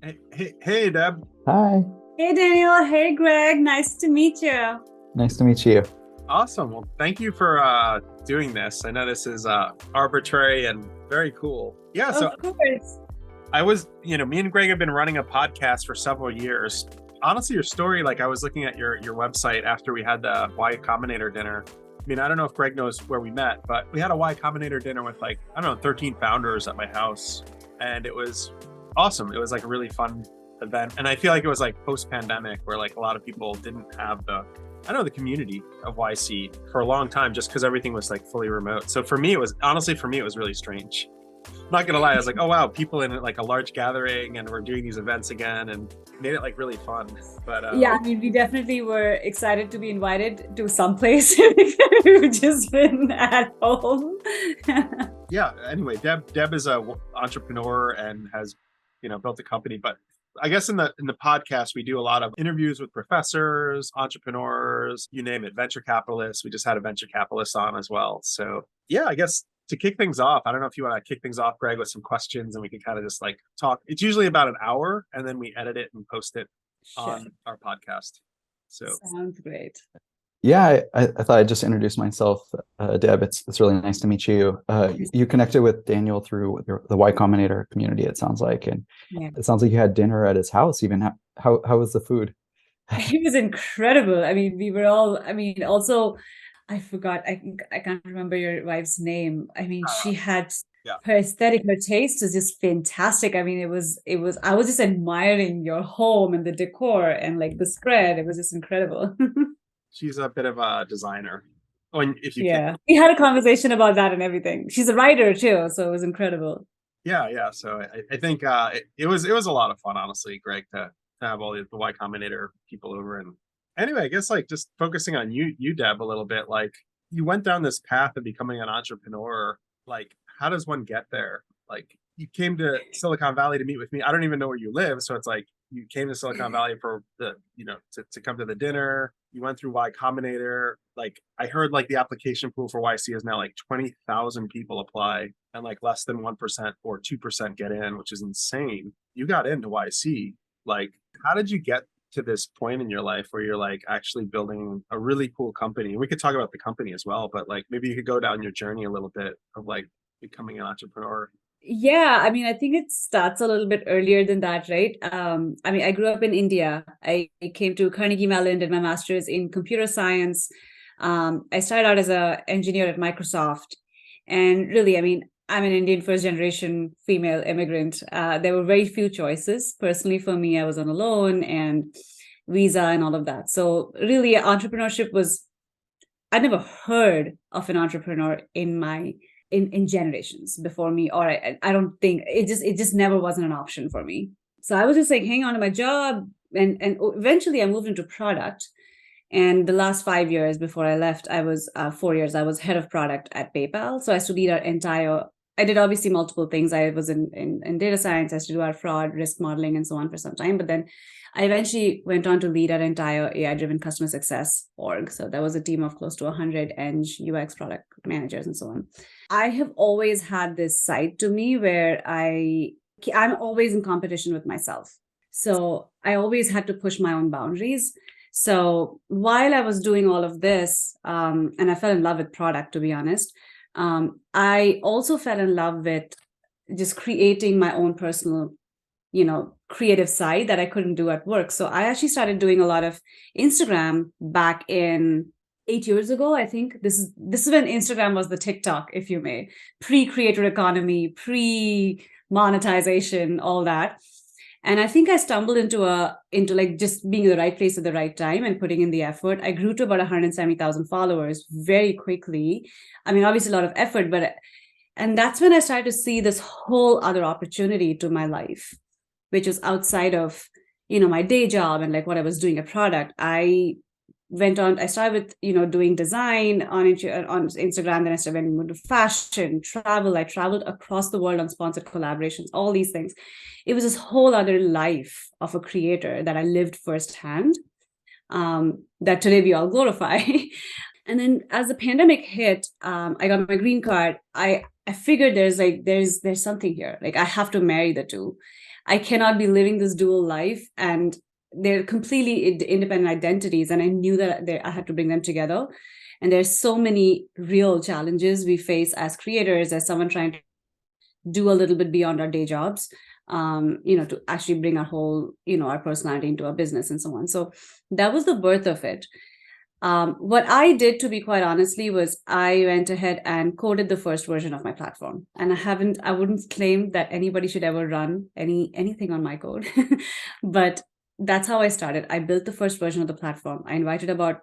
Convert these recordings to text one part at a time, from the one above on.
Hey, Deb. Hi, Hey Daniel, hey Greg, nice to meet you. nice to meet you. Awesome. Well, thank you for doing this. I know this is arbitrary and very cool. Yeah, so Of course. me and Greg have been running a podcast for several years. Honestly, your story, like I was looking at your website after we had the Y Combinator dinner. I mean, I don't know if Greg knows where we met, but we had a Y Combinator dinner with like, I don't know, 13 founders at my house. And it was awesome. It was like a really fun event. And I feel like it was like post-pandemic where like a lot of people didn't have the community of YC for a long time just because everything was like fully remote. So for me, it was really strange. Not gonna lie, I was like, oh wow, people in like a large gathering and we're doing these events again and made it like really fun. But Yeah, I mean, we definitely were excited to be invited to some place. We've just been at home. yeah, anyway, Deb is a entrepreneur and has, built a company. But I guess in the podcast we do a lot of interviews with professors, entrepreneurs, you name it, venture capitalists. We just had a venture capitalist on as well. So yeah, I guess to kick things off, I don't know if you want to kick things off, Greg, with some questions and we can kind of just like talk. It's usually about an hour and then we edit it and post it Sure. on our podcast. So Sounds great. Yeah, I thought I'd just introduce myself, Deb. It's really nice to meet you. You connected with Daniel through the Y Combinator community, it sounds like, and Yeah. it sounds like you had dinner at his house. Even how was the food? It was incredible. I mean, we were all, also, I forgot, I can't remember your wife's name. I mean, she had yeah. her aesthetic, her taste was just fantastic. I mean, I was just admiring your home and the decor and like the spread. It was just incredible. She's a bit of a designer. Oh, and if you Yeah, we had a conversation about that and everything. She's a writer too, so it was incredible. yeah. So I think it was a lot of fun, honestly, Greg, to have all the Y Combinator people over. And anyway, I guess like just focusing on you, Deb, a little bit. Like you went down this path of becoming an entrepreneur. Like, how does one get there? Like you came to Silicon Valley to meet with me. I don't even know where you live, so it's like you came to Silicon Valley for to come to the dinner. You went through Y Combinator. Like I heard like the application pool for YC is now like 20,000 people apply and like less than 1% or 2% get in, which is insane. You got into YC. Like, how did you get to this point in your life where you're like actually building a really cool company? We could talk about the company as well, but like maybe you could go down your journey a little bit of like becoming an entrepreneur. Yeah, I mean, I think it starts a little bit earlier than that, right? I mean, I grew up in India. I came to Carnegie Mellon, did my master's in computer science. I started out as an engineer at Microsoft. And really, I mean, I'm an Indian first generation female immigrant. There were very few choices. Personally, for me, I was on a loan and visa and all of that. So really, entrepreneurship was, I never heard of an entrepreneur in generations before me, or I don't think it just never wasn't an option for me. So I was just like hang on to my job, and eventually I moved into product. And the last 5 years before I left, I was 4 years. I was head of product at PayPal. So I used to lead our entire. I did obviously multiple things. I was in data science. I used to do our fraud, risk modeling, and so on for some time. But then I eventually went on to lead our entire AI-driven customer success org. So that was a team of close to 100 Eng UX product managers and so on. I have always had this side to me where I'm always in competition with myself. So I always had to push my own boundaries. So while I was doing all of this, and I fell in love with product, to be honest, I also fell in love with just creating my own personal, creative side that I couldn't do at work. So I actually started doing a lot of Instagram back in 8 years ago. I think this is when Instagram was the TikTok, if you may, pre-creator economy, pre-monetization, all that. And I think I stumbled into like just being in the right place at the right time and putting in the effort. I grew to about 170,000 followers very quickly. I mean, obviously a lot of effort, and that's when I started to see this whole other opportunity to my life, which was outside of, my day job and like what I was doing a product. I started with, doing design on Instagram. Then I started into fashion, travel. I traveled across the world on sponsored collaborations, all these things. It was this whole other life of a creator that I lived firsthand, that today we all glorify. And then as the pandemic hit, I got my green card. I figured there's something here. Like I have to marry the two. I cannot be living this dual life, and they're completely independent identities. And I knew that I had to bring them together. And there's so many real challenges we face as creators, as someone trying to do a little bit beyond our day jobs, to actually bring our whole, our personality into our business and so on. So that was the birth of it. What I did, to be quite honestly, was I went ahead and coded the first version of my platform. And I wouldn't claim that anybody should ever run anything on my code, but that's how I started. I built the first version of the platform. I invited about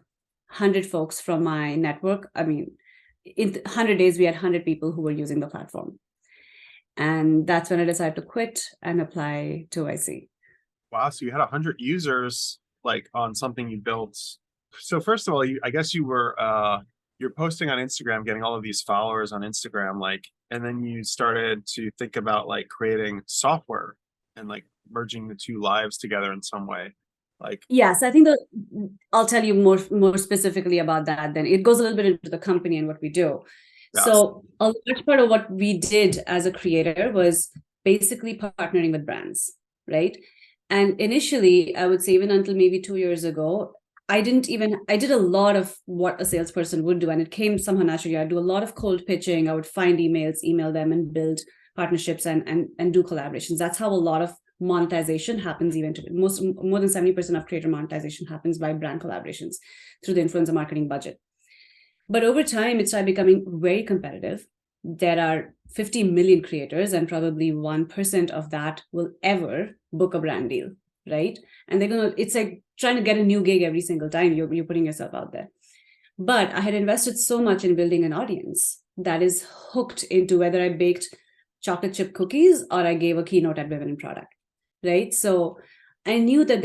100 folks from my network. I mean, in 100 days, we had 100 people who were using the platform. And that's when I decided to quit and apply to IC. Wow. So you had 100 users like on something you built. So first of all, I guess you were you're posting on Instagram, getting all of these followers on Instagram, like, and then you started to think about like creating software and like merging the two lives together in some way. Like, yes, I think I'll tell you more specifically about that. Then it goes a little bit into the company and what we do. yes. So a large part of what we did as a creator was basically partnering with brands, right? And initially, I would say even until maybe 2 years ago, I did a lot of what a salesperson would do, and it came somehow naturally. I'd do a lot of cold pitching. I would find emails, email them, and build partnerships and do collaborations. That's how a lot of monetization happens even today. More than 70% of creator monetization happens by brand collaborations through the influencer marketing budget. But over time, it started becoming very competitive. There are 50 million creators, and probably 1% of that will ever book a brand deal, right? And it's like trying to get a new gig every single time you're putting yourself out there. But I had invested so much in building an audience that is hooked into whether I baked chocolate chip cookies or I gave a keynote at Women in Product, right? So I knew that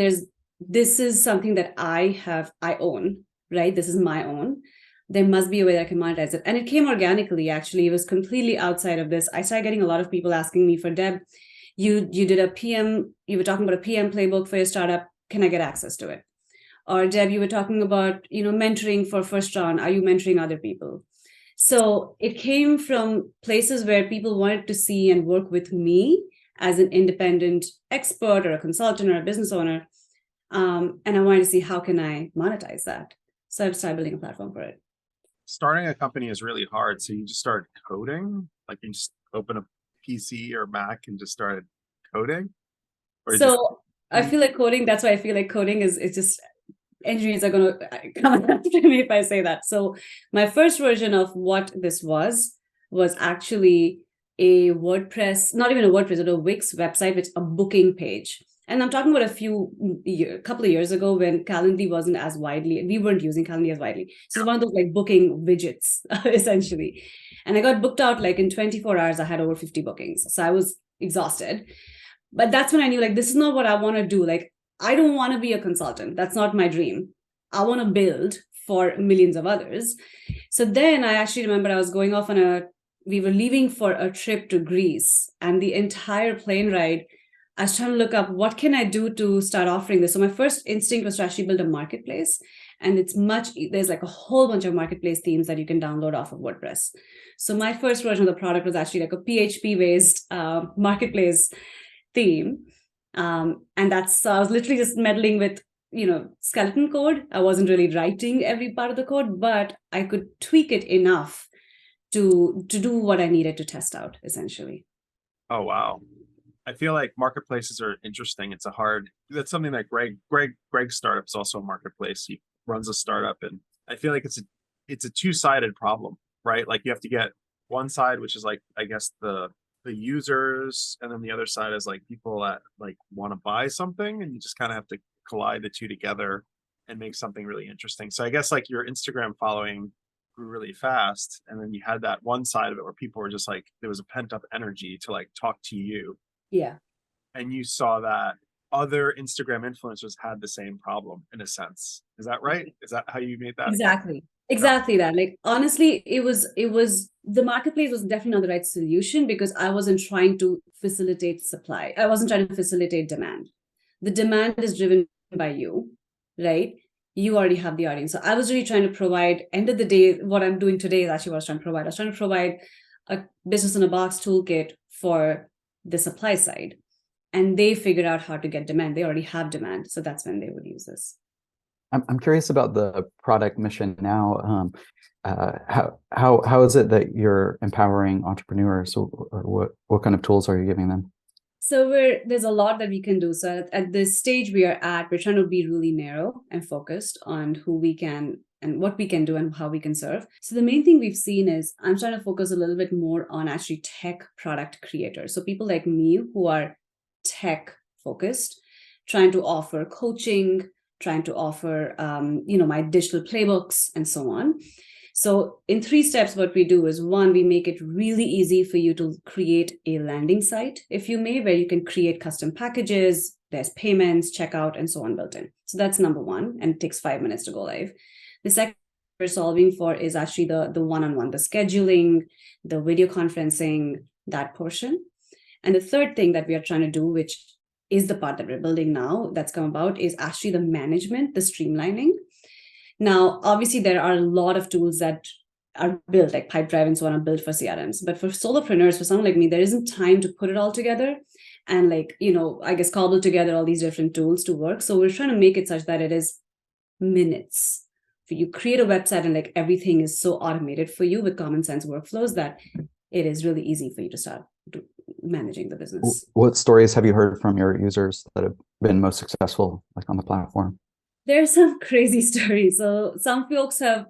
this is something that I own, right? This is my own. There must be a way that I can monetize it. And it came organically, actually. It was completely outside of this. I started getting a lot of people asking me for, Deb, you did a PM, you were talking about a PM playbook for your startup. Can I get access to it? Or Deb, you were talking about, mentoring for first round. Are you mentoring other people? So it came from places where people wanted to see and work with me as an independent expert or a consultant or a business owner. And I wanted to see how can I monetize that. So I started building a platform for it. Starting a company is really hard. So you just started coding? Like you just open a PC or Mac and just started coding? So I feel like coding, that's why I feel like coding is just, engineers are going to come after me if I say that. So my first version of what this was actually a WordPress, not even a WordPress, but a Wix website with a booking page. And I'm talking about a couple of years ago when Calendly wasn't as widely, we weren't using Calendly as widely. So it's one of those like booking widgets, essentially. And I got booked out like in 24 hours, I had over 50 bookings. So I was exhausted. But that's when I knew like, this is not what I want to do. Like, I don't want to be a consultant. That's not my dream. I want to build for millions of others. So then I actually remember I was going off we were leaving for a trip to Greece, and the entire plane ride, I was trying to look up what can I do to start offering this. So my first instinct was to actually build a marketplace, and there's like a whole bunch of marketplace themes that you can download off of WordPress. So my first version of the product was actually like a PHP based marketplace theme. And so I was literally just meddling with, skeleton code. I wasn't really writing every part of the code, but I could tweak it enough to do what I needed to test out, essentially. Oh, wow. I feel like marketplaces are interesting. That's something that Greg's startup is also a marketplace. He runs a startup, and I feel like it's a two-sided problem, right? Like you have to get one side, which is like, I guess the users, and then the other side is like people that like want to buy something, and you just kind of have to collide the two together and make something really interesting. So I guess like your Instagram following grew really fast, and then you had that one side of it where people were just like, there was a pent-up energy to like talk to you. Yeah. And you saw that other Instagram influencers had the same problem in a sense. Is that right? Is that how you made that? Exactly that. Like, honestly, it was the marketplace was definitely not the right solution because I wasn't trying to facilitate supply. I wasn't trying to facilitate demand. The demand is driven by you, right? You already have the audience. So I was really trying to provide, end of the day, what I'm doing today is actually what I was trying to provide. I was trying to provide a business in a box toolkit for the supply side. and they figure out how to get demand. They already have demand. So that's when they would use this. I'm curious about the product mission now. How is it that you're empowering entrepreneurs? Or what kind of tools are you giving them? So there's a lot that we can do. So at this stage we are at, we're trying to be really narrow and focused on who we can and what we can do and how we can serve. So the main thing we've seen is I'm trying to focus a little bit more on actually tech product creators. So people like me who are tech focused, trying to offer coaching, trying to offer, my digital playbooks and so on. So in 3 steps, what we do is 1, we make it really easy for you to create a landing site, if you may, where you can create custom packages, there's payments, checkout, and so on built in. So that's number 1, and it takes 5 minutes to go live. The second we're solving for is actually the one-on-one, the scheduling, the video conferencing, that portion. And the third thing that we are trying to do, which is the part that we're building now that's come about, is actually the management, the streamlining. Now, obviously, there are a lot of tools that are built, like Pipedrive and so on, are built for CRMs. But for solopreneurs, for someone like me, there isn't time to put it all together and I guess cobble together all these different tools to work. So we're trying to make it such that it is minutes. For you create a website and everything is so automated for you with common sense workflows that it is really easy for you to start managing the business. What stories have you heard from your users that have been most successful, on the platform? There's some crazy stories. So some folks have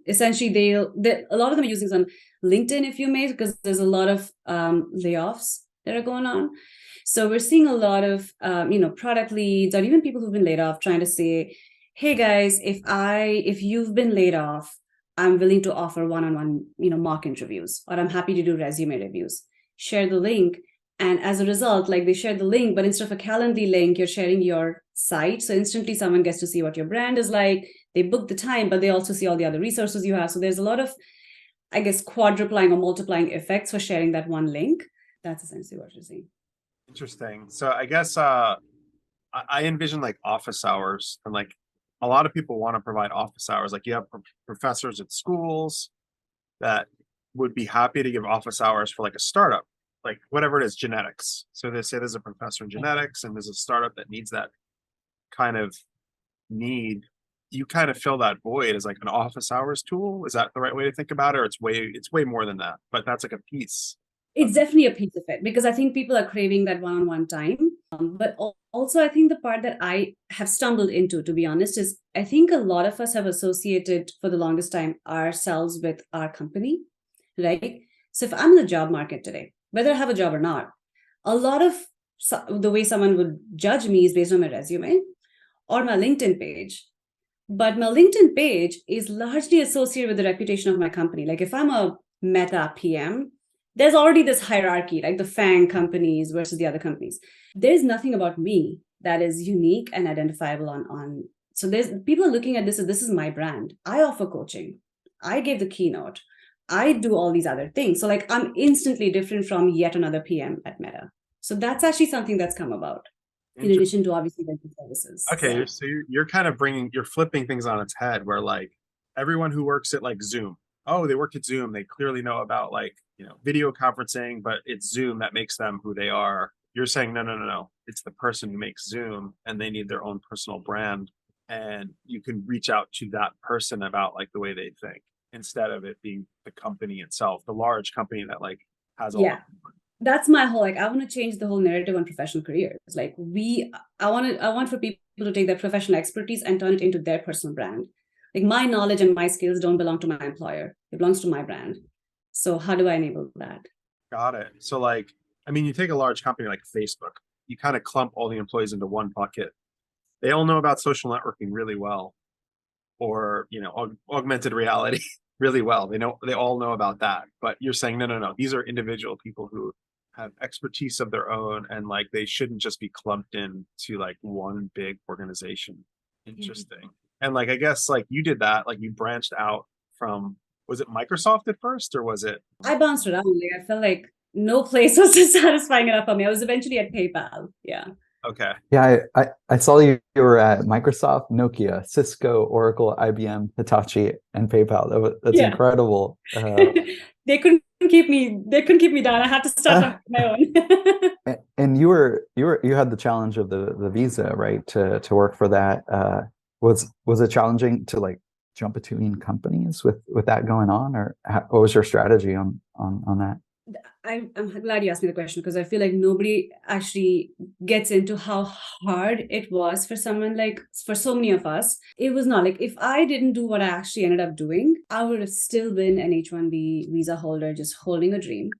essentially a lot of them are using on LinkedIn, if you may, because there's a lot of layoffs that are going on. So we're seeing a lot of product leads or even people who've been laid off trying to say, hey guys, if you've been laid off, I'm willing to offer one-on-one mock interviews, or I'm happy to do resume reviews. Share the link. And as a result, they share the link, but instead of a Calendly link, you're sharing your site. So instantly someone gets to see what your brand is like. They book the time, but they also see all the other resources you have. So there's a lot of, I guess, quadruplying or multiplying effects for sharing that one link. That's essentially what you're seeing. Interesting. So I guess I envision office hours, and a lot of people want to provide office hours. You have professors at schools that would be happy to give office hours for a startup. Whatever it is, genetics. So they say there's a professor in genetics and there's a startup that needs that kind of need. You kind of fill that void as an office hours tool. Is that the right way to think about it? Or it's way more than that, but that's a piece. It's definitely a piece of it, because I think people are craving that one-on-one time. But also I think the part that I have stumbled into, to be honest, is I think a lot of us have associated for the longest time ourselves with our company, right? So if I'm in the job market today, whether I have a job or not, a lot of the way someone would judge me is based on my resume or my LinkedIn page. But my LinkedIn page is largely associated with the reputation of my company. If I'm a Meta PM, there's already this hierarchy, the FANG companies versus the other companies. There's nothing about me that is unique and identifiable on. So there's people are looking at this as this is my brand. I offer coaching. I gave the keynote. I do all these other things. So I'm instantly different from yet another PM at Meta. So that's actually something that's come about in addition to obviously the services. Okay. So you're kind of you're flipping things on its head where everyone who works at Zoom, they work at Zoom. They clearly know about video conferencing, but it's Zoom that makes them who they are. You're saying, no. It's the person who makes Zoom and they need their own personal brand. And you can reach out to that person about the way they think, instead of it being the company itself, the large company that has all. Yeah, that's my whole I want to change the whole narrative on professional careers. I want for people to take their professional expertise and turn it into their personal brand. My knowledge and my skills don't belong to my employer; it belongs to my brand. So how do I enable that? Got it. So you take a large company like Facebook, you kind of clump all the employees into one bucket. They all know about social networking really well, or augmented reality really well. They all know about that. But you're saying no. These are individual people who have expertise of their own, and they shouldn't just be clumped into one big organization. Interesting. Mm-hmm. And I guess you did that, you branched out from, was it Microsoft at first, or was it? I bounced around. I felt no place was satisfying enough for me. I was eventually at PayPal. Yeah. Okay. Yeah, I saw you were at Microsoft, Nokia, Cisco, Oracle, IBM, Hitachi, and PayPal. That's Yeah. incredible. They couldn't keep me down. I had to start on my own. And you had the challenge of the visa, right? To work for that. Was it challenging to like jump between companies with that going on, or what was your strategy on that? I'm glad you asked me the question, because I feel like nobody actually gets into how hard it was for someone, like for so many of us. It was not like, if I didn't do what I actually ended up doing, I would have still been an H-1B visa holder, just holding a dream.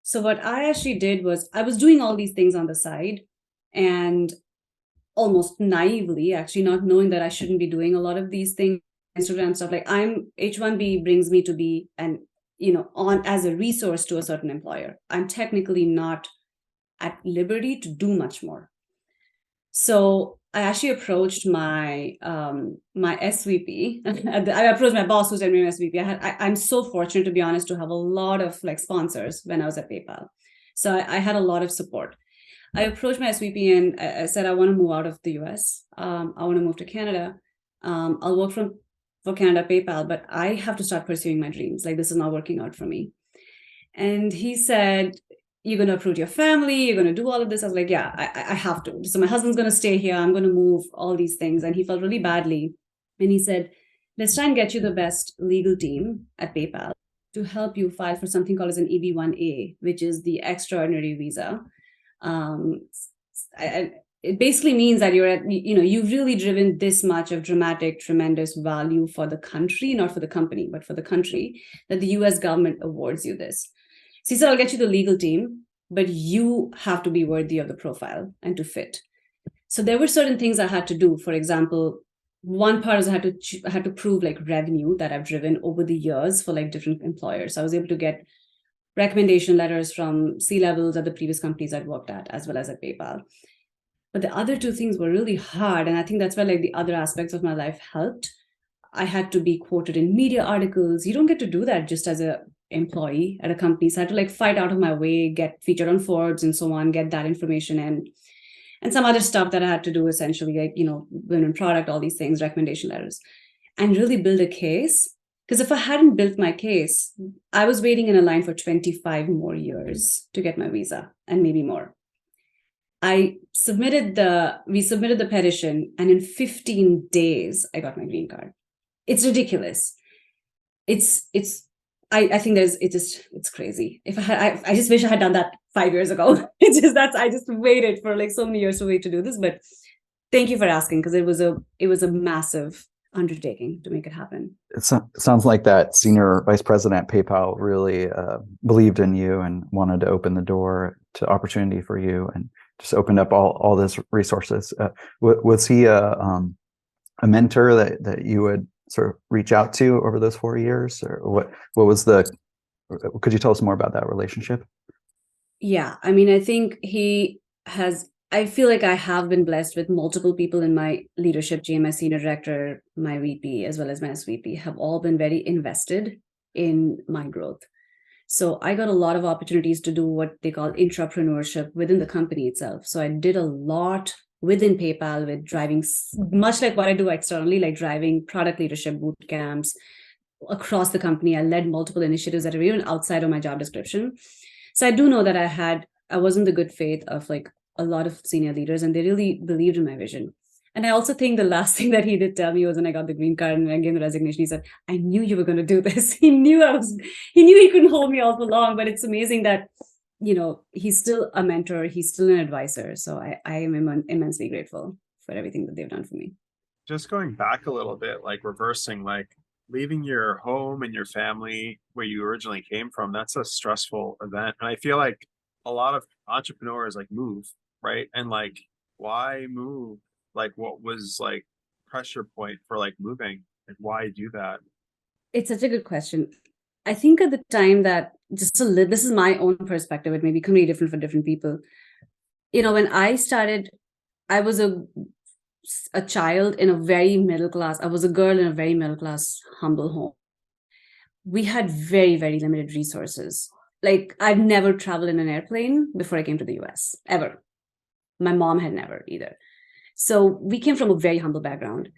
So what I actually did was, I was doing all these things on the side, and almost naively, actually not knowing that I shouldn't be doing a lot of these things, Instagram stuff. Like, H-1B brings me to be on as a resource to a certain employer. I'm technically not at liberty to do much more. So I actually approached my my SVP. I approached my boss, who's my SVP. I'm so fortunate, to be honest, to have a lot of like sponsors when I was at PayPal. So I had a lot of support. I approached my SVP and I said, I want to move out of the US. I want to move to Canada. I'll work for Canada PayPal, but I have to start pursuing my dreams. Like, this is not working out for me. And he said, you're going to uproot your family, you're going to do all of this. I was like, yeah, I have to. So my husband's going to stay here. I'm going to move, all these things. And he felt really badly. And he said, let's try and get you the best legal team at PayPal to help you file for something called as an EB-1A, which is the extraordinary visa. It basically means that you've really driven this much of dramatic, tremendous value for the country, not for the company, but for the country, that the US government awards you this. So he said, I'll get you the legal team, but you have to be worthy of the profile and to fit. So there were certain things I had to do. For example, one part is I had to prove like revenue that I've driven over the years for like different employers. So I was able to get recommendation letters from C-levels at the previous companies I'd worked at, as well as at PayPal. But the other two things were really hard. And I think that's where like the other aspects of my life helped. I had to be quoted in media articles. You don't get to do that just as an employee at a company. So I had to like fight out of my way, get featured on Forbes and so on, get that information in. And some other stuff that I had to do, essentially, like, women in product, all these things, recommendation letters, and really build a case. Because if I hadn't built my case, I was waiting in a line for 25 more years to get my visa, and maybe more. We submitted the petition, and in 15 days, I got my green card. It's ridiculous. I think it's crazy. I just wish I had done that 5 years ago. I just waited for like so many years to wait to do this. But thank you for asking, because it was a massive undertaking to make it happen. It sounds like that senior vice president at PayPal really believed in you and wanted to open the door to opportunity for you, and just opened up all these resources. Was he a mentor that you would sort of reach out to over those 4 years, or what was could you tell us more about that relationship? Yeah, I mean, I think I feel like I have been blessed with multiple people in my leadership team. My senior director, my VP, as well as my SVP have all been very invested in my growth. So I got a lot of opportunities to do what they call entrepreneurship within the company itself. So I did a lot within PayPal with driving, much like what I do externally, like driving product leadership boot camps across the company. I led multiple initiatives that are even outside of my job description. So I do know that I was in the good faith of like a lot of senior leaders, and they really believed in my vision. And I also think the last thing that he did tell me was, when I got the green card and I gave the resignation, he said, I knew you were going to do this. He knew he couldn't hold me all for long. But it's amazing that, he's still a mentor. He's still an advisor. So I am immensely grateful for everything that they've done for me. Just going back a little bit, like reversing, like leaving your home and your family where you originally came from, that's a stressful event. And I feel like a lot of entrepreneurs like move, right? And like, why move? Like, what was like pressure point for like moving? Like, why do that? It's such a good question. I think at the time that this is my own perspective. It may be completely different for different people. When I started, I was a child in a very middle class. I was a girl in a very middle class, humble home. We had very, very limited resources. Like, I've never traveled in an airplane before I came to the US, ever. My mom had never either. So we came from a very humble background.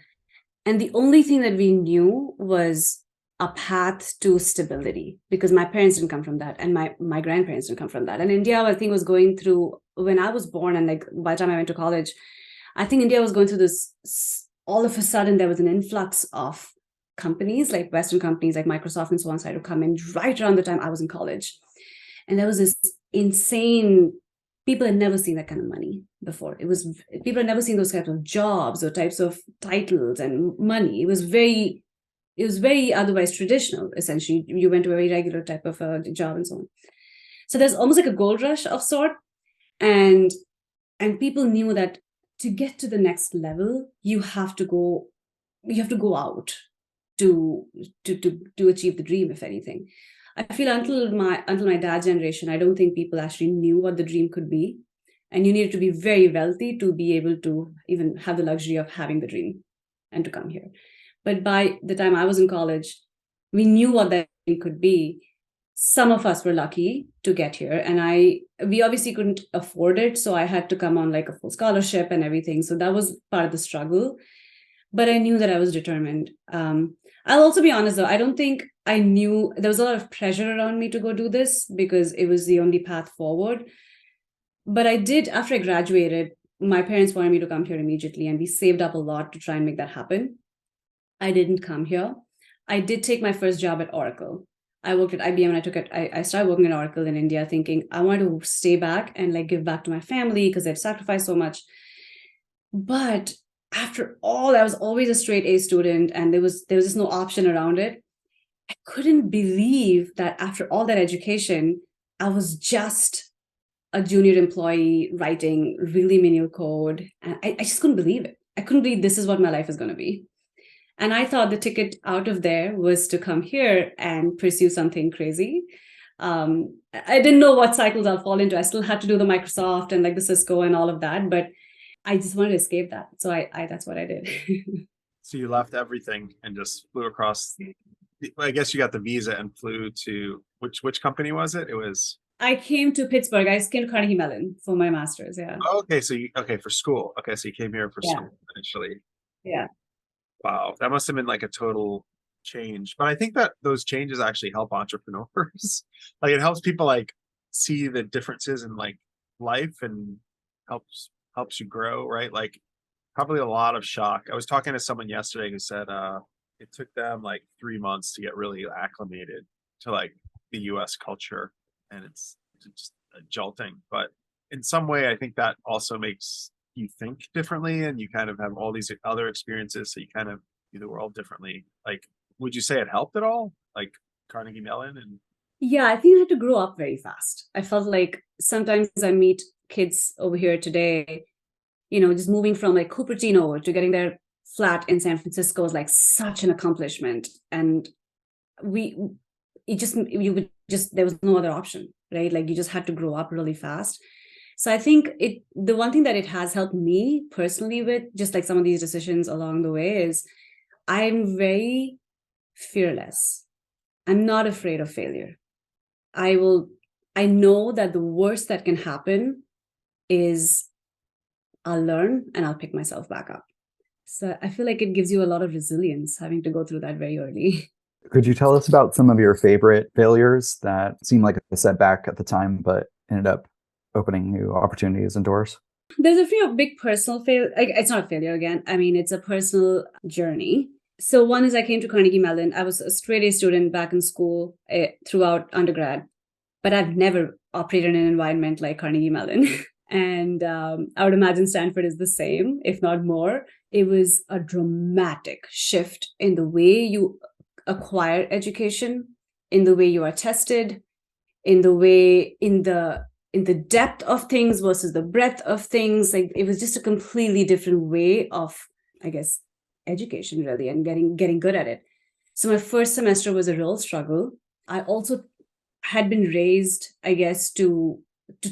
And the only thing that we knew was a path to stability, because my parents didn't come from that, and my grandparents didn't come from that. And India, I think, was going through, when I was born and like by the time I went to college, I think India was going through this, all of a sudden there was an influx of companies, like Western companies like Microsoft and so on, started to come in right around the time I was in college. And there was this insane, people had never seen that kind of money before. People had never seen those types of jobs or types of titles and money. It was very otherwise traditional. Essentially, you went to a very regular type of a job and so on. So there's almost like a gold rush of sort, and people knew that to get to the next level, you have to go out to achieve the dream. If anything, I feel until my dad's generation, I don't think people actually knew what the dream could be, and you needed to be very wealthy to be able to even have the luxury of having the dream and to come here. But by the time I was in college, we knew what that could be. Some of us were lucky to get here, and we obviously couldn't afford it. So I had to come on like a full scholarship and everything. So that was part of the struggle. But I knew that I was determined. I'll also be honest, though, I don't think I knew, there was a lot of pressure around me to go do this because it was the only path forward. But I did, after I graduated, my parents wanted me to come here immediately, and we saved up a lot to try and make that happen. I didn't come here. I did take my first job at Oracle. I worked at IBM, and I started working at Oracle in India thinking I wanted to stay back and like give back to my family because they've sacrificed so much. But after all, I was always a straight A student, and there was just no option around it. I couldn't believe that after all that education, I was just a junior employee writing really menial code. And I just couldn't believe it. I couldn't believe this is what my life is going to be. And I thought the ticket out of there was to come here and pursue something crazy. I didn't know what cycles I'll fall into. I still had to do the Microsoft and like the Cisco and all of that, but I just wanted to escape that. So I that's what I did. So you left everything and just flew across. I guess you got the visa and flew to which company was it? It was. I came to Pittsburgh. I came to Carnegie Mellon for my master's. Yeah. Oh, okay. So for school. Okay, so you came here for school initially. Yeah. Wow, that must have been like a total change. But I think that those changes actually help entrepreneurs. Like it helps people like see the differences in like life and helps you grow, right? Like probably a lot of shock. I was talking to someone yesterday who said it took them like 3 months to get really acclimated to like the US culture, and it's just jolting. But in some way, I think that also makes you think differently, and you kind of have all these other experiences, so you kind of view the world differently. Like, would you say it helped at all? Like Carnegie Mellon? And yeah, I think I had to grow up very fast. I felt like sometimes I meet kids over here today, just moving from like Cupertino to getting their flat in San Francisco is like such an accomplishment. And there was no other option, right? Like you just had to grow up really fast. So I think the one thing that it has helped me personally with just like some of these decisions along the way is I'm very fearless. I'm not afraid of failure. I know that the worst that can happen is I'll learn and I'll pick myself back up. So I feel like it gives you a lot of resilience having to go through that very early. Could you tell us about some of your favorite failures that seemed like a setback at the time, but ended up opening new opportunities and doors? There's a few big personal failures. It's not a failure again. I mean, it's a personal journey. So one is I came to Carnegie Mellon. I was a straight A student back in school throughout undergrad, but I've never operated in an environment like Carnegie Mellon. And I would imagine Stanford is the same, if not more. It was a dramatic shift in the way you acquire education, in the way you are tested, in the depth of things versus the breadth of things. Like it was just a completely different way of, I guess, education really, and getting good at it. So my first semester was a real struggle. I also had been raised, I guess, to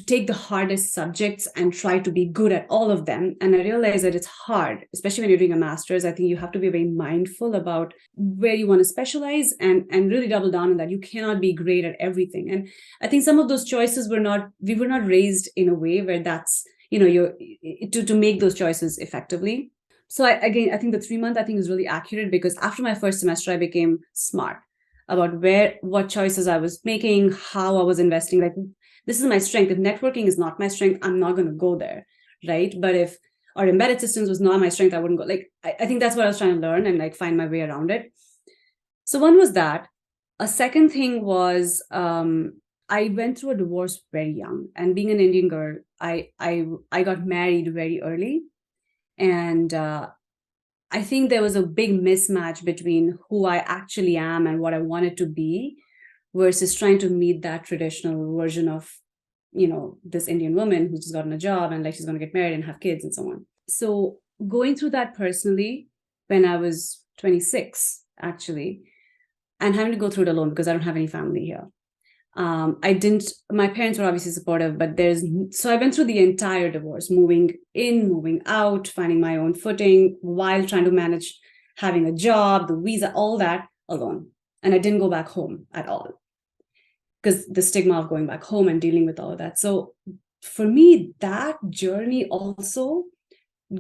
take the hardest subjects and try to be good at all of them. And I realized that it's hard, especially when you're doing a master's. I think you have to be very mindful about where you want to specialize and really double down on that. You cannot be great at everything. And I think some of those choices we were not raised in a way where that's, you're to make those choices effectively. So I think the 3 month is really accurate, because after my first semester, I became smart about what choices I was making, how I was investing. Like, this is my strength. If networking is not my strength, I'm not going to go there, right? But if or embedded systems was not my strength, I wouldn't go. Like, I think that's what I was trying to learn and like find my way around it. So one was that. A second thing was I went through a divorce very young, and being an Indian girl, I got married very early, and I think there was a big mismatch between who I actually am and what I wanted to be, versus trying to meet that traditional version of, this Indian woman who's just gotten a job and like she's going to get married and have kids and so on. So going through that personally when I was 26, actually, and having to go through it alone because I don't have any family here. My parents were obviously supportive, but so I went through the entire divorce, moving in, moving out, finding my own footing while trying to manage having a job, the visa, all that alone. And I didn't go back home at all, because the stigma of going back home and dealing with all of that. So for me, that journey also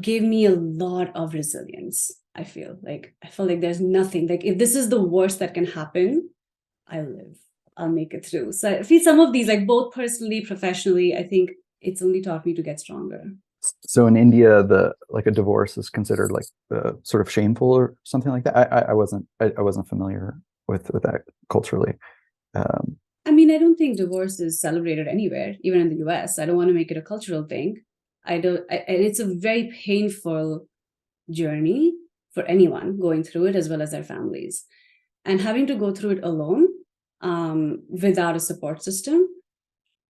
gave me a lot of resilience. I felt like there's nothing, like, if this is the worst that can happen, I'll make it through. So I feel some of these, like both personally, professionally, I think it's only taught me to get stronger. So in India, a divorce is considered like sort of shameful or something like that. I wasn't familiar with that culturally. I mean, I don't think divorce is celebrated anywhere, even in the US. I don't want to make it a cultural thing. It's a very painful journey for anyone going through it, as well as their families. And having to go through it alone, without a support system,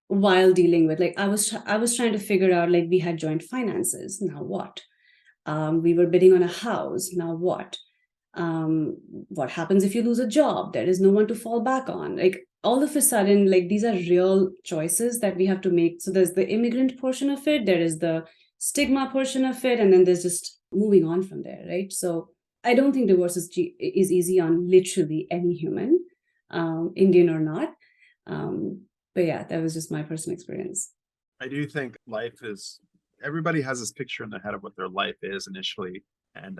while dealing with, like, I was trying to figure out, like, we had joint finances. Now what? We were bidding on a house. Now what? What happens if you lose a job? There is no one to fall back on. Like, all of a sudden, like, these are real choices that we have to make. So there's the immigrant portion of it, there is the stigma portion of it, and then there's just moving on from there, right? So I don't think divorce is easy on literally any human, Indian or not. But yeah, that was just my personal experience. I do think everybody has this picture in their head of what their life is initially. And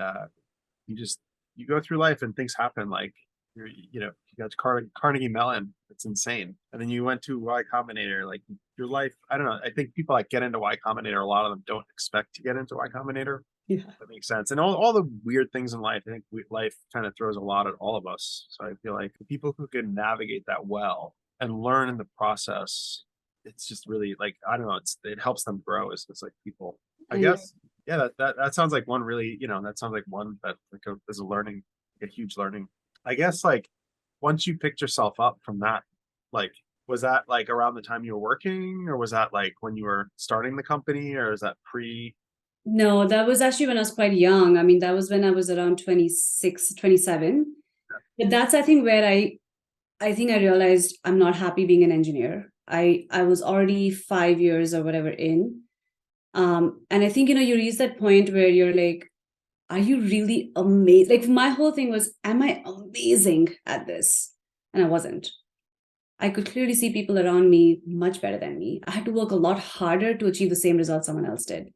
you go through life and things happen, like you got Carnegie Mellon. It's insane. And then you went to Y Combinator, like your life. I don't know. I think people that get into Y Combinator, a lot of them don't expect to get into Y Combinator. Yeah, that makes sense. And all the weird things in life, I think life kind of throws a lot at all of us. So I feel like the people who can navigate that well and learn in the process, it's just really, like, I don't know, it helps them grow as like people, I guess. Yeah, that sounds like one really, that sounds like one that is a huge learning. I guess, like, once you picked yourself up from that, like, was that like around the time you were working, or was that like when you were starting the company, or is that pre? No, that was actually when I was quite young. I mean, that was when I was around 26, 27. But that's, I think, where I think I realized I'm not happy being an engineer. I was already 5 years or whatever in. And I think, you reach that point where you're like, are you really amazing? Like, my whole thing was, am I amazing at this? And I wasn't. I could clearly see people around me much better than me. I had to work a lot harder to achieve the same results someone else did.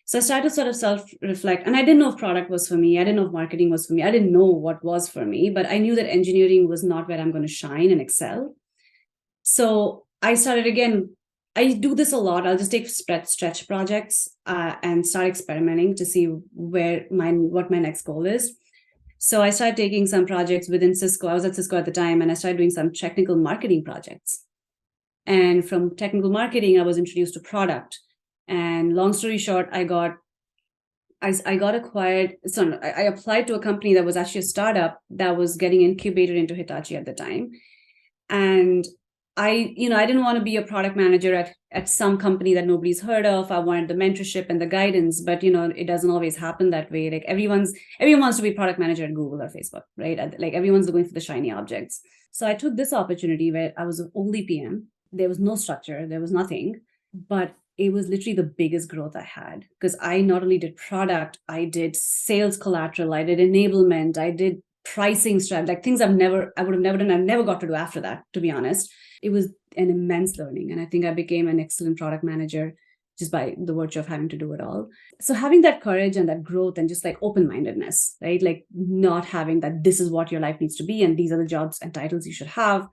So I started to sort of self-reflect, and I didn't know if product was for me. I didn't know if marketing was for me. I didn't know what was for me, but I knew that engineering was not where I'm going to shine and excel. So I started again. I do this a lot. I'll just take stretch projects and start experimenting to see what my next goal is. So I started taking some projects within Cisco. I was at Cisco at the time, and I started doing some technical marketing projects. And from technical marketing, I was introduced to product. And long story short, I got acquired. So I applied to a company that was actually a startup that was getting incubated into Hitachi at the time. And I didn't want to be a product manager at some company that nobody's heard of. I wanted the mentorship and the guidance, but it doesn't always happen that way. Like, everyone wants to be product manager at Google or Facebook, right? Like, everyone's going for the shiny objects. So I took this opportunity where I was the only PM. There was no structure, there was nothing, but it was literally the biggest growth I had, because I not only did product, I did sales collateral, I did enablement, I did pricing strategy, like things I would have never done. I never got to do after that, to be honest. It was an immense learning. And I think I became an excellent product manager just by the virtue of having to do it all. So having that courage and that growth and just like open-mindedness, right? Like not having that this is what your life needs to be and these are the jobs and titles you should have.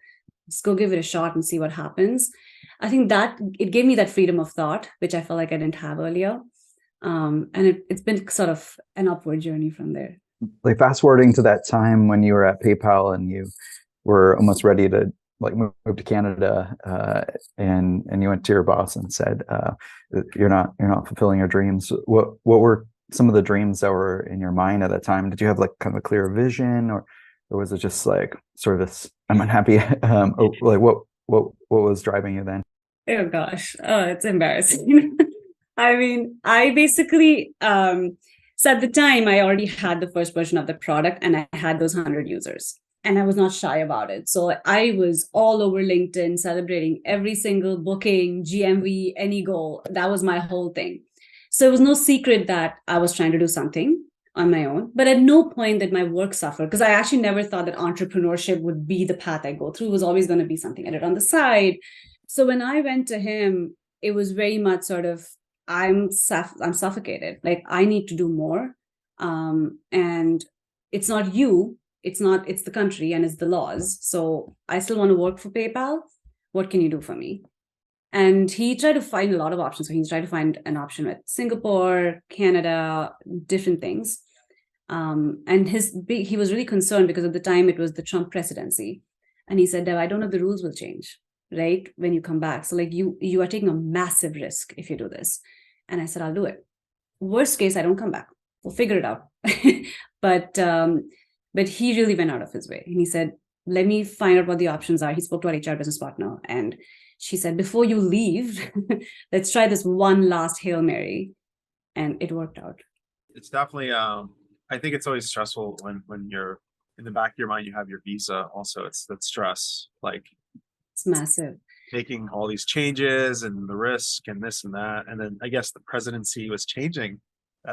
Just go give it a shot and see what happens. I think that it gave me that freedom of thought, which I felt like I didn't have earlier. And it's been sort of an upward journey from there. Like fast forwarding to that time when you were at PayPal and you were almost ready to like move to Canada, and you went to your boss and said, you're not fulfilling your dreams. What were some of the dreams that were in your mind at that time? Did you have like kind of a clear vision, or was it just like sort of this I'm unhappy? Like what was driving you then? Oh gosh, it's embarrassing. I mean, I basically so at the time I already had the first version of the product and I had those 100 users. And I was not shy about it. So I was all over LinkedIn celebrating every single booking, GMV, any goal. That was my whole thing. So it was no secret that I was trying to do something on my own. But at no point did my work suffer, because I actually never thought that entrepreneurship would be the path I go through. It was always going to be something I did on the side. So when I went to him, it was very much sort of, I'm suffocated. Like I need to do more. And it's not you. It's the country and it's the laws. So I still want to work for PayPal. What can you do for me? And he tried to find a lot of options. So he's tried to find an option with Singapore, Canada, different things. And he was really concerned because at the time it was the Trump presidency. And he said, Dev, I don't know if the rules will change, right? When you come back. So like you are taking a massive risk if you do this. And I said, I'll do it. Worst case, I don't come back. We'll figure it out. But he really went out of his way. And he said, let me find out what the options are. He spoke to our HR business partner. And she said, before you leave, let's try this one last Hail Mary. And it worked out. It's definitely, I think it's always stressful when you're in the back of your mind, you have your visa. Also, it's that stress, like it's massive. Taking all these changes and the risk and this and that. And then I guess the presidency was changing.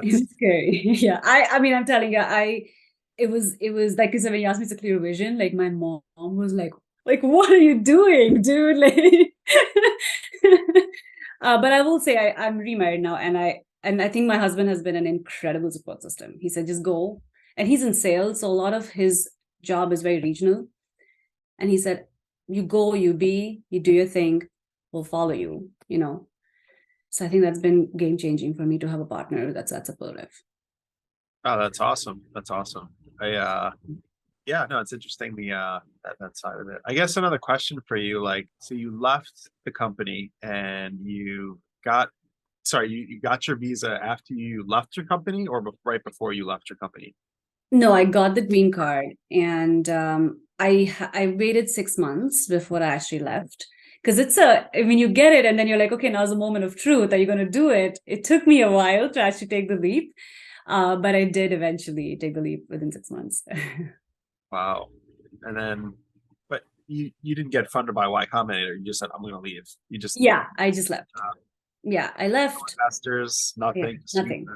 It's scary. Yeah. I mean, I'm telling you, it was like you said, when you asked me to clear vision, like my mom was like, what are you doing, dude? Like, but I will say I'm remarried now, and I think my husband has been an incredible support system. He said, just go. And he's in sales, so a lot of his job is very regional. And he said, you go, you do your thing, we'll follow you, you know. So I think that's been game changing for me to have a partner that's that supportive. Oh, that's awesome. That's awesome. Yeah, no, it's interesting that side of it. I guess another question for you, like, so you left the company and you got your visa after you left your company, or right before you left your company? No, I got the green card, and I waited 6 months before I actually left. Because I mean, you get it and then you're like, okay, now's the moment of truth. Are you going to do it? It took me a while to actually take the leap. But I did eventually take the leap within 6 months. Wow. And then, but you didn't get funded by Y Combinator. You just said, I'm going to leave. Yeah, I just left. Yeah, I left. No investors, nothing. Yeah, nothing.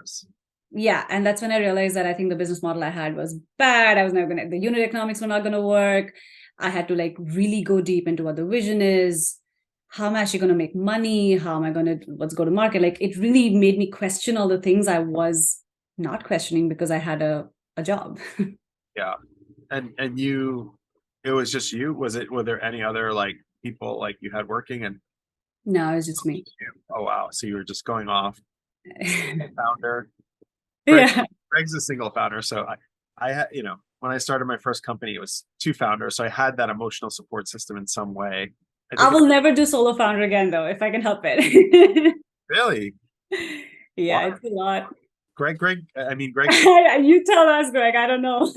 Yeah, and that's when I realized that I think the business model I had was bad. I was never going to, the unit economics were not going to work. I had to like really go deep into what the vision is. How am I actually going to make money? How am I going to, let's go to market? Like it really made me question all the things I was not questioning because I had a job. Yeah. And it was just you? Were there any other like people like you had working? And no, it was just me. Oh, wow. So you were just going off. Founder. Yeah. Greg's a single founder. So I had, when I started my first company, it was 2 founders. So I had that emotional support system in some way. I will never do solo founder again, though, if I can help it. Really? Yeah, it's a lot. Greg. You tell us, Greg. I don't know.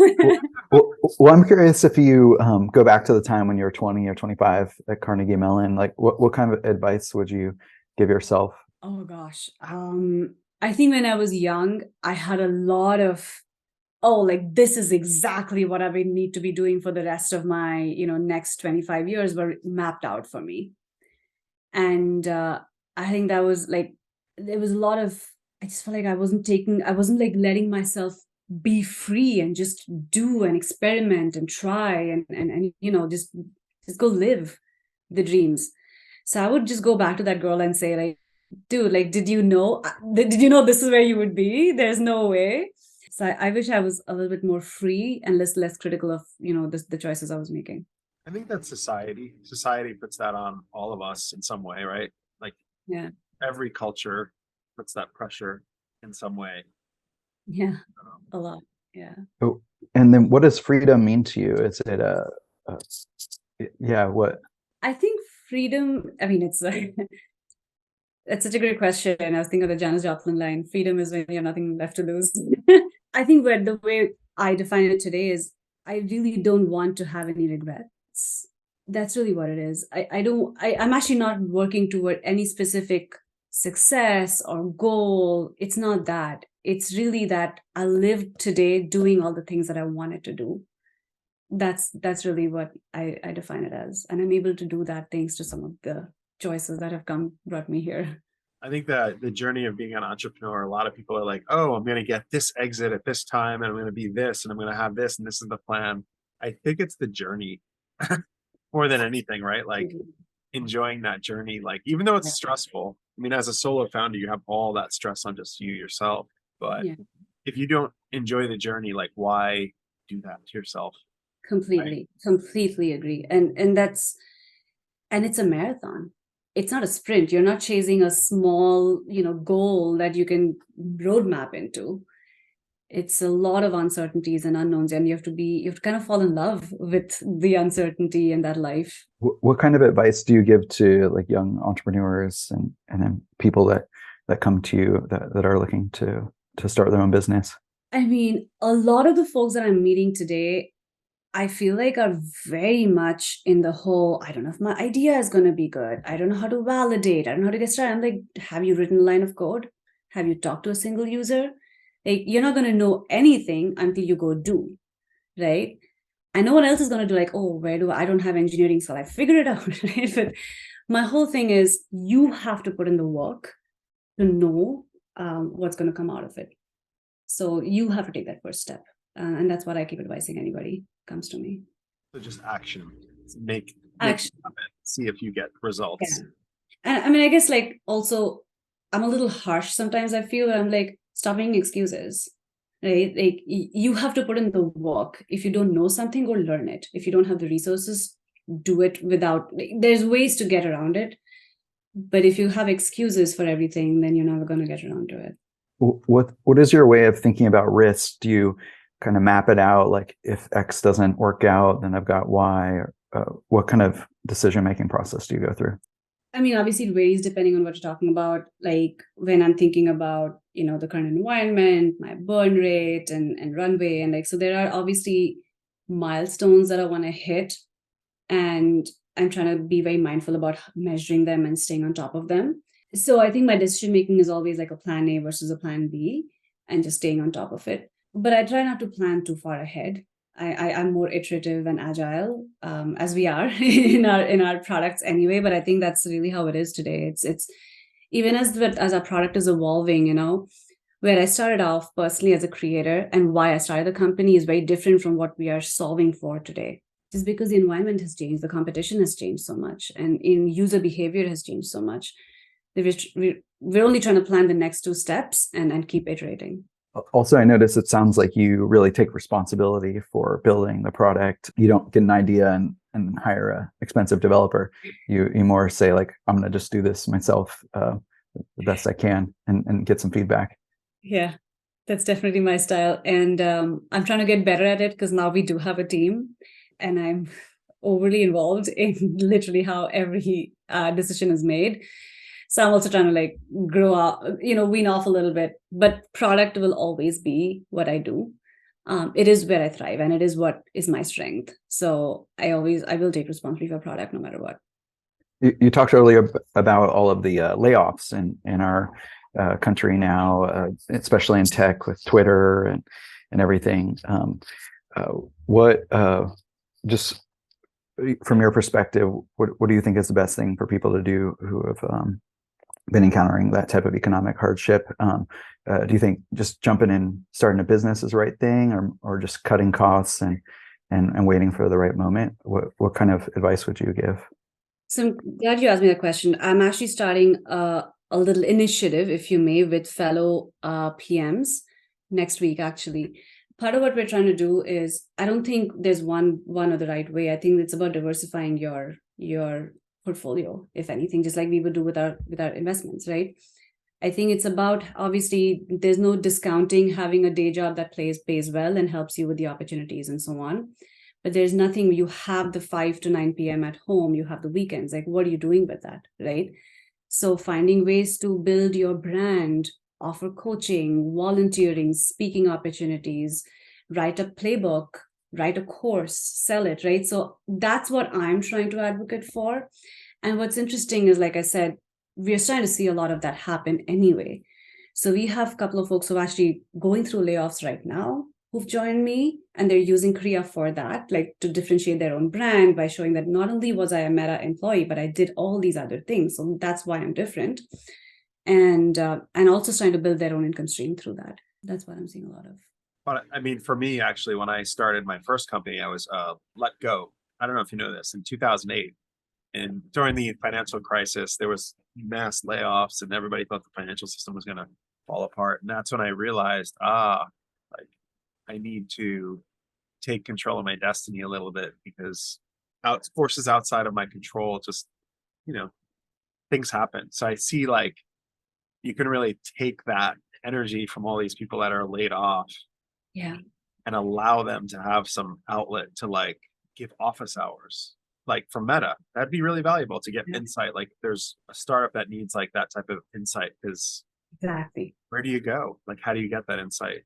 Well, I'm curious if you go back to the time when you were 20 or 25 at Carnegie Mellon, like what kind of advice would you give yourself? Oh, gosh. I think when I was young, I had a lot of, like this is exactly what I need to be doing for the rest of my, next 25 years were mapped out for me. And I think that was like, there was a lot of, I just felt like I wasn't like letting myself be free and just do and experiment and try and just go live the dreams. So I would just go back to that girl and say, like, dude, like, did you know this is where you would be? There's no way. So I wish I was a little bit more free and less critical of, the choices I was making. I think that's society. Society puts that on all of us in some way, right? Like Yeah. every culture puts that pressure in some way. Yeah. A lot. Yeah. Oh, and then what does freedom mean to you? Is it what? I think freedom, I mean, it's it's such a great question. I was thinking of the Janis Joplin line, freedom is when you have nothing left to lose. I think the way I define it today is I really don't want to have any regrets. That's really what it is. I'm actually not working toward any specific success or goal. It's not that. It's really that I live today doing all the things that I wanted to do. That's really what I define it as. And I'm able to do that thanks to some of the choices that have brought me here. I think that the journey of being an entrepreneur, a lot of people are like, oh, I'm going to get this exit at this time, and I'm going to be this, and I'm going to have this, and this is the plan. I think it's the journey more than anything, right? Like enjoying that journey, like even though it's stressful. I mean, as a solo founder, you have all that stress on just you yourself. But if you don't enjoy the journey, like why do that to yourself? Completely agree. And it's a marathon. It's not a sprint. You're not chasing a small, goal that you can roadmap into. It's a lot of uncertainties and unknowns, and you have to kind of fall in love with the uncertainty in that life. What kind of advice do you give to like young entrepreneurs and then people that come to you that are looking to start their own business? I mean, a lot of the folks that I'm meeting today, I feel like are very much in the whole, I don't know if my idea is going to be good. I don't know how to validate. I don't know how to get started. I'm like, have you written a line of code? Have you talked to a single user? Like, you're not going to know anything until you go do, right? And no one else is going to do like, oh, I don't have engineering, so I figured it out, right? But my whole thing is you have to put in the work to know what's going to come out of it. So you have to take that first step. And that's what I keep advising anybody comes to me. So just action. Make action. See if you get results. Yeah. And I mean, I guess like also I'm a little harsh sometimes. I feel I'm like, stop making excuses, right? Like you have to put in the work. If you don't know something, go learn it. If you don't have the resources, do it without, there's ways to get around it. But if you have excuses for everything, then you're never going to get around to it. What is your way of thinking about risk? Do you kind of map it out? Like if X doesn't work out, then I've got Y. Or, what kind of decision-making process do you go through? I mean, obviously it varies depending on what you're talking about. Like when I'm thinking about, the current environment, my burn rate and runway. And like, so there are obviously milestones that I want to hit. And I'm trying to be very mindful about measuring them and staying on top of them. So I think my decision making is always like a plan A versus a plan B and just staying on top of it. But I try not to plan too far ahead. I'm more iterative and agile, as we are in our products anyway. But I think that's really how it is today. It's even as our product is evolving, where I started off personally as a creator and why I started the company is very different from what we are solving for today. Just because the environment has changed, the competition has changed so much, and in user behavior has changed so much. We're only trying to plan the next two steps and keep iterating. Also, I notice it sounds like you really take responsibility for building the product. You don't get an idea and hire an expensive developer. You more say like, I'm going to just do this myself the best I can and get some feedback. Yeah, that's definitely my style. And I'm trying to get better at it because now we do have a team and I'm overly involved in literally how every decision is made. So I'm also trying to like grow up, wean off a little bit, but product will always be what I do. It is where I thrive and it is what is my strength. So I will take responsibility for product no matter what. You talked earlier about all of the layoffs in our country now, especially in tech with Twitter and everything. Just from your perspective, what do you think is the best thing for people to do who have been encountering that type of economic hardship? Do you think just jumping in, starting a business is the right thing, or just cutting costs and waiting for the right moment? What kind of advice would you give? So I'm glad you asked me that question. I'm actually starting a a little initiative, if you may, with fellow PMs next week, actually. Part of what we're trying to do is, I don't think there's one or the right way. I think it's about diversifying your portfolio, if anything, just like we would do with our investments, right? I think it's about, obviously, there's no discounting having a day job that pays well and helps you with the opportunities and so on. But there's nothing, you have the 5 to 9 p.m. at home, you have the weekends. Like, what are you doing with that, right? So finding ways to build your brand, offer coaching, volunteering, speaking opportunities, write a playbook, write a course, sell it, right? So that's what I'm trying to advocate for. And what's interesting is, like I said, we're starting to see a lot of that happen anyway. So we have a couple of folks who are actually going through layoffs right now who've joined me, and they're using Criya for that, like to differentiate their own brand by showing that not only was I a Meta employee, but I did all these other things. So that's why I'm different. And also starting to build their own income stream through that. That's what I'm seeing a lot of. But I mean, for me, actually, when I started my first company, I was let go. I don't know if you know this, in 2008. And during the financial crisis, there was mass layoffs and everybody thought the financial system was going to fall apart. And that's when I realized, like I need to take control of my destiny a little bit, because forces outside of my control, just, things happen. So I see, like, you can really take that energy from all these people that are laid off, Yeah, and allow them to have some outlet to, like, give office hours. Like for Meta, that'd be really valuable to get insight. Like, there's a startup that needs like that type of insight, because exactly. where do you go? Like, how do you get that insight?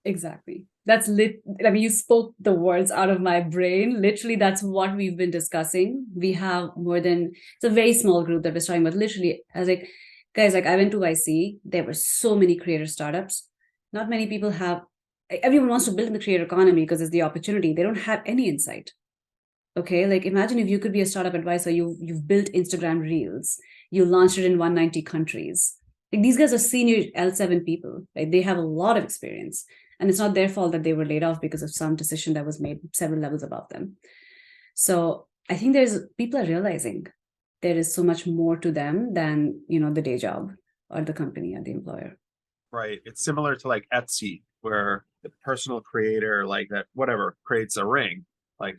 Exactly. That's I mean, you spoke the words out of my brain. Literally, that's what we've been discussing. We have it's a very small group that we're starting, but literally, I was like, guys, like I went to YC, there were so many creator startups. Not many people everyone wants to build in the creator economy because there's the opportunity. They don't have any insight. Okay, like imagine if you could be a startup advisor, you've built Instagram Reels, you launched it in 190 countries. Like, these guys are senior L7 people, right? They have a lot of experience, and it's not their fault that they were laid off because of some decision that was made several levels above them. So I think people are realizing there is so much more to them than, the day job or the company or the employer. Right. It's similar to like Etsy, where the personal creator, like that, whatever, creates a ring, like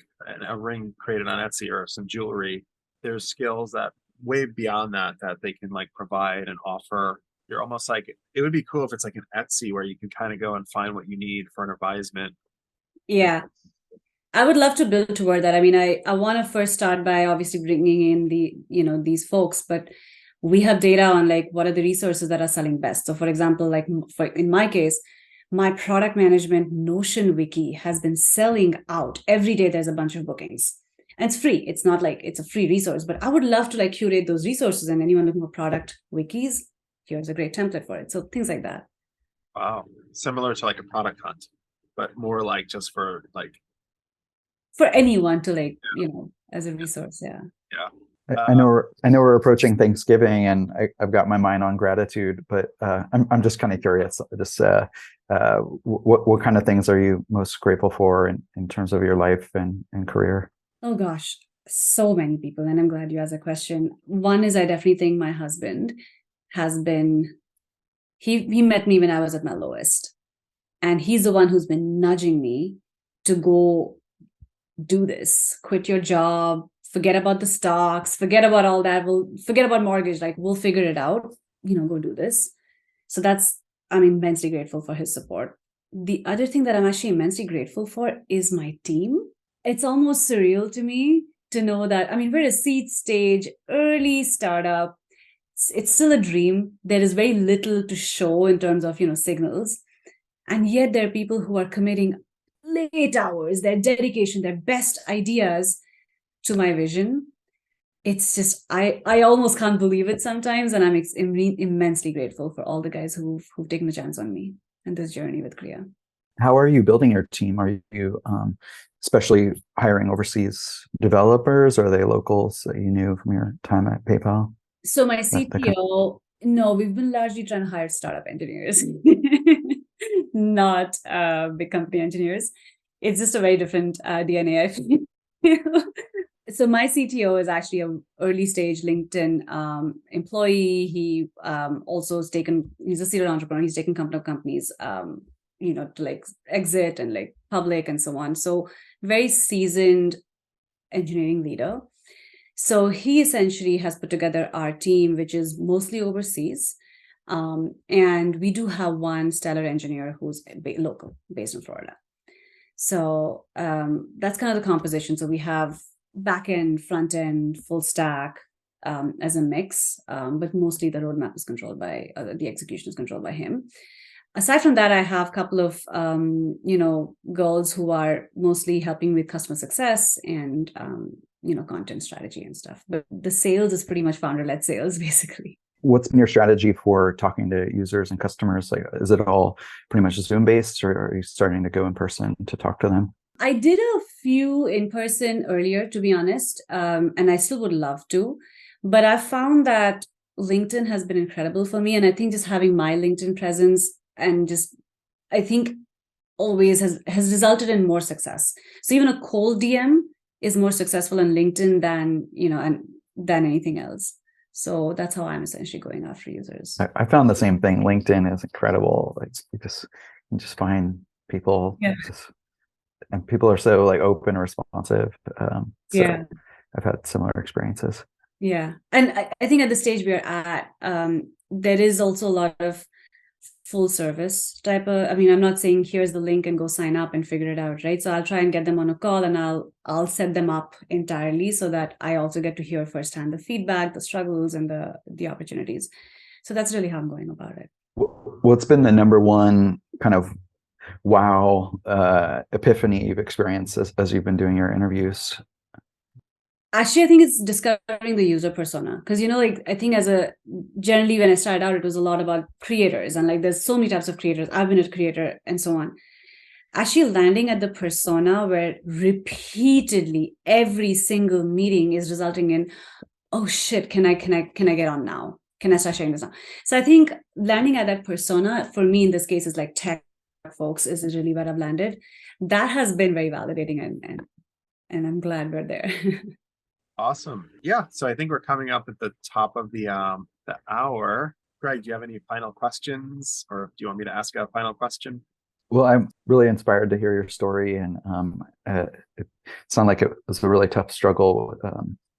a ring created on Etsy, or some jewelry. There's skills that way beyond that they can like provide and offer. You're almost like, it would be cool if it's like an Etsy where you can kind of go and find what you need for an advisement. Yeah, I would love to build toward that. I mean, I want to first start by obviously bringing in these folks, but we have data on like what are the resources that are selling best. So for example, like in my case, my product management Notion wiki has been selling out. Every day there's a bunch of bookings, and it's free. It's not like it's a free resource, but I would love to like curate those resources, and anyone looking for product wikis, here's a great template for it. So things like that. Wow. Similar to like a product hunt, but more like just for anyone to like, as a resource. Yeah. I know we're approaching Thanksgiving, and I've got my mind on gratitude, but I'm just kind of curious. Just what kind of things are you most grateful for in terms of your life and career? Oh gosh, so many people, and I'm glad you asked a question. One is, I definitely think my husband has been. He met me when I was at my lowest, and he's the one who's been nudging me to go do this. Quit your job. Forget about the stocks, forget about all that. Forget about mortgage. Like, we'll figure it out, go do this. So I'm immensely grateful for his support. The other thing that I'm actually immensely grateful for is my team. It's almost surreal to me to know that, I mean, we're a seed stage, early startup. It's still a dream. There is very little to show in terms of, signals. And yet there are people who are committing late hours, their dedication, their best ideas to my vision. It's just, I almost can't believe it sometimes, and I'm immensely grateful for all the guys who've taken the chance on me and this journey with Criya. How are you building your team? Are you especially hiring overseas developers, or are they locals that you knew from your time at PayPal? So my CTO, no, we've been largely trying to hire startup engineers, not big company engineers. It's just a very different DNA, I feel. So my CTO is actually an early stage LinkedIn employee. He also has he's a serial entrepreneur. He's taken companies, to like exit and like public and so on. So very seasoned engineering leader. So he essentially has put together our team, which is mostly overseas. And we do have one stellar engineer who's local, based in Florida. So that's kind of the composition. So we have back end, front end, full stack as a mix, but mostly the roadmap is controlled by the execution is controlled by him. Aside from that, I have a couple of girls who are mostly helping with customer success and content strategy and stuff. But the sales is pretty much founder-led sales, basically. What's been your strategy for talking to users and customers? Like, is it all pretty much Zoom based, or are you starting to go in person to talk to them? I did a few in person earlier, to be honest, and I still would love to. But I found that LinkedIn has been incredible for me. And I think just having my LinkedIn presence and I think always has resulted in more success. So even a cold DM is more successful on LinkedIn than anything else. So that's how I'm essentially going after users. I found the same thing. LinkedIn is incredible. You just find people. Yeah. And people are so like open, responsive. Yeah. I've had similar experiences. Yeah. And I think at the stage we're at, there is also a lot of full service type of, I'm not saying here's the link and go sign up and figure it out, right? So I'll try and get them on a call and I'll set them up entirely so that I also get to hear firsthand the feedback, the struggles, and the opportunities. So that's really how I'm going about it. What's been the number one kind of wow epiphany you've experienced as you've been doing your interviews? Actually, I think it's discovering the user persona. Because, I think generally when I started out, it was a lot about creators. And like, there's so many types of creators. I've been a creator and so on. Actually landing at the persona where repeatedly every single meeting is resulting in, oh shit, can I get on now? Can I start sharing this now? So I think landing at that persona, for me in this case, is like tech folks is really where I've landed. That has been very validating and I'm glad we're there. Awesome. Yeah. So I think we're coming up at the top of the hour. Greg, do you have any final questions, or do you want me to ask a final question? Well, I'm really inspired to hear your story, and it sounded like it was a really tough struggle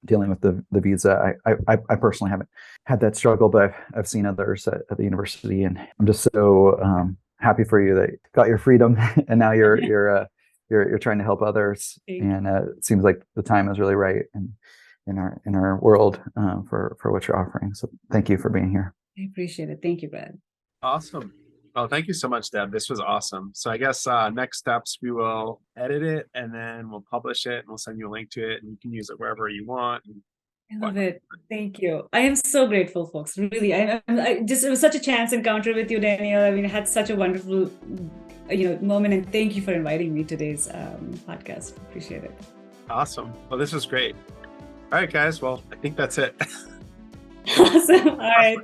dealing with the visa. I personally haven't had that struggle, but I've seen others at the university, and I'm just so happy for you that you got your freedom, and now you're trying to help others. And it seems like the time is really right in our world for what you're offering. So thank you for being here. I appreciate it. Thank you, Brad. Awesome. Well, thank you so much, Deb. This was awesome. So I guess next steps, we will edit it and then we'll publish it and we'll send you a link to it and you can use it wherever you want. I love it. Thank you. I am so grateful, folks. Really, it was such a chance encounter with you, Daniel. I had such a wonderful, moment, and thank you for inviting me to today's podcast. Appreciate it. Awesome. Well, this was great. All right, guys. Well, I think that's it. Awesome. All right.